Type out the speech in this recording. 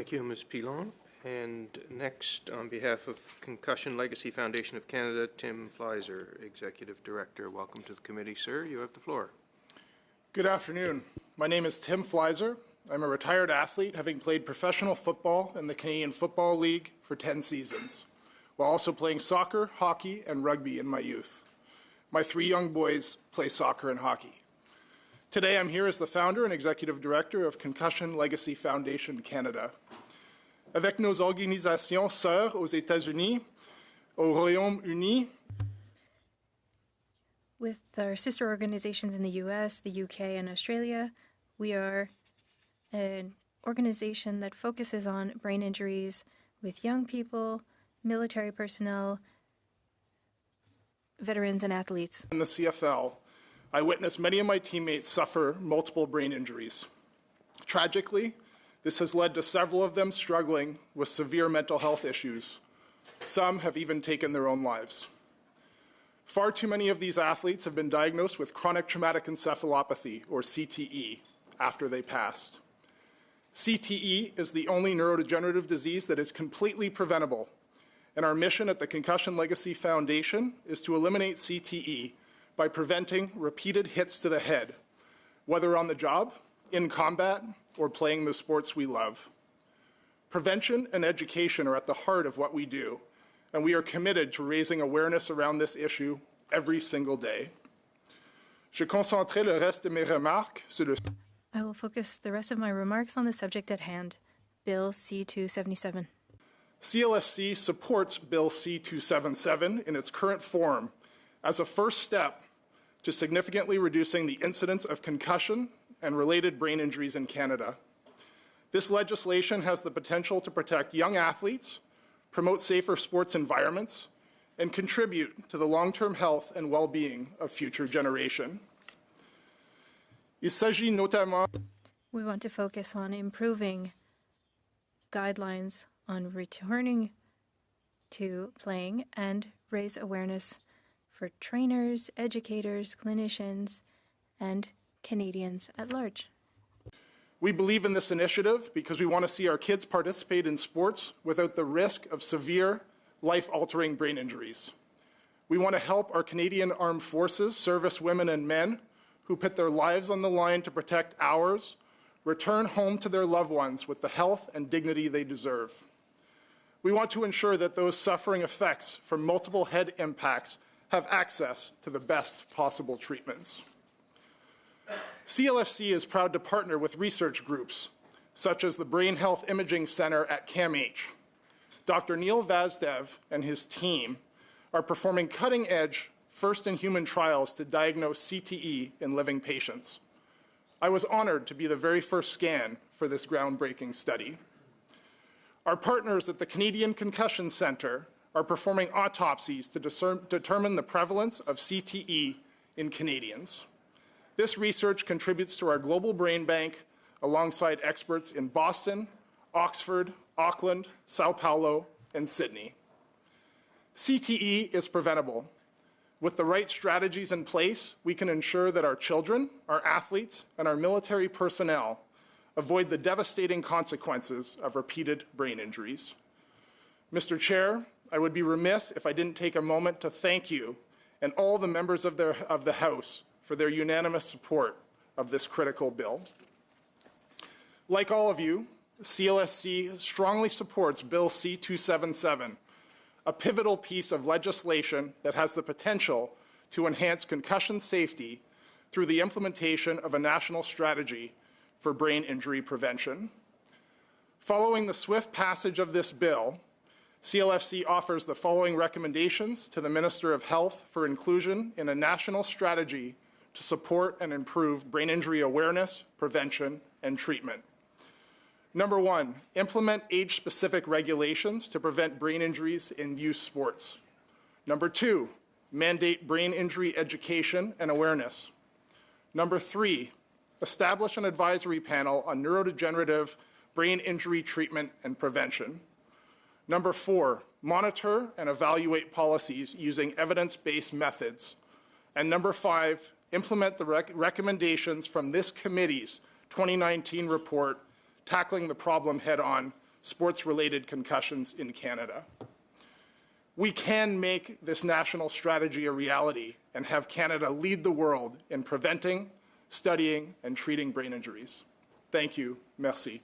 Thank you, Ms. Pilon. And next, on behalf of Concussion Legacy Foundation of Canada, Tim Fleiser, Executive Director. Welcome to the committee, sir. You have the floor. Good afternoon. My name is Tim Fleiser. I'm a retired athlete, having played professional football in the Canadian Football League for 10 seasons, while also playing soccer, hockey, and rugby in my youth. My 3 young boys play soccer and hockey. Today, I'm here as the founder and executive director of Concussion Legacy Foundation Canada. Avec nos organisations sœurs aux États-Unis, au Royaume-Uni, with our sister organizations in the US, the UK, and Australia, we are an organization that focuses on brain injuries with young people, military personnel, veterans, and athletes. In the CFL, I witnessed many of my teammates suffer multiple brain injuries. Tragically, this has led to several of them struggling with severe mental health issues. Some have even taken their own lives. Far too many of these athletes have been diagnosed with chronic traumatic encephalopathy, or CTE, after they passed. CTE is the only neurodegenerative disease that is completely preventable, and our mission at the Concussion Legacy Foundation is to eliminate CTE by preventing repeated hits to the head, whether on the job, in combat, or playing the sports we love. Prevention and education are at the heart of what we do, and we are committed to raising awareness around this issue every single day. Je concentrerai le reste de mes remarques sur le... I will focus the rest of my remarks on the subject at hand, Bill C-277. CLFC supports Bill C-277 in its current form as a first step to significantly reducing the incidence of concussion and related brain injuries in Canada. This legislation has the potential to protect young athletes, promote safer sports environments, and contribute to the long-term health and well-being of future generations. Il s'agit notamment... We want to focus on improving guidelines on returning to playing and raise awareness for trainers, educators, clinicians, and Canadians at large. We believe in this initiative because we want to see our kids participate in sports without the risk of severe, life-altering brain injuries. We want to help our Canadian Armed Forces service women and men who put their lives on the line to protect ours, return home to their loved ones with the health and dignity they deserve. We want to ensure that those suffering effects from multiple head impacts have access to the best possible treatments. CLFC is proud to partner with research groups, such as the Brain Health Imaging Center at CAMH. Dr. Neil Vazdev and his team are performing cutting-edge first-in-human trials to diagnose CTE in living patients. I was honored to be the very first scan for this groundbreaking study. Our partners at the Canadian Concussion Centre are performing autopsies to determine the prevalence of CTE in Canadians. This research contributes to our global brain bank alongside experts in Boston, Oxford, Auckland, Sao Paulo, and Sydney. CTE is preventable. With the right strategies in place, we can ensure that our children, our athletes, and our military personnel avoid the devastating consequences of repeated brain injuries. Mr. Chair, I would be remiss if I didn't take a moment to thank you and all the members of the House for their unanimous support of this critical bill. Like all of you, CLSC strongly supports Bill C-277, a pivotal piece of legislation that has the potential to enhance concussion safety through the implementation of a national strategy for brain injury prevention. Following the swift passage of this bill, CLFC offers the following recommendations to the Minister of Health for inclusion in a national strategy to support and improve brain injury awareness, prevention, and treatment. Number 1, implement age-specific regulations to prevent brain injuries in youth sports. Number 2, mandate brain injury education and awareness. Number 3, establish an advisory panel on neurodegenerative brain injury treatment and prevention. Number 4, monitor and evaluate policies using evidence-based methods. And number 5, implement the recommendations from this committee's 2019 report, Tackling the Problem Head-On sports-related concussions in Canada. We can make this national strategy a reality and have Canada lead the world in preventing, studying, and treating brain injuries. Thank you. Merci.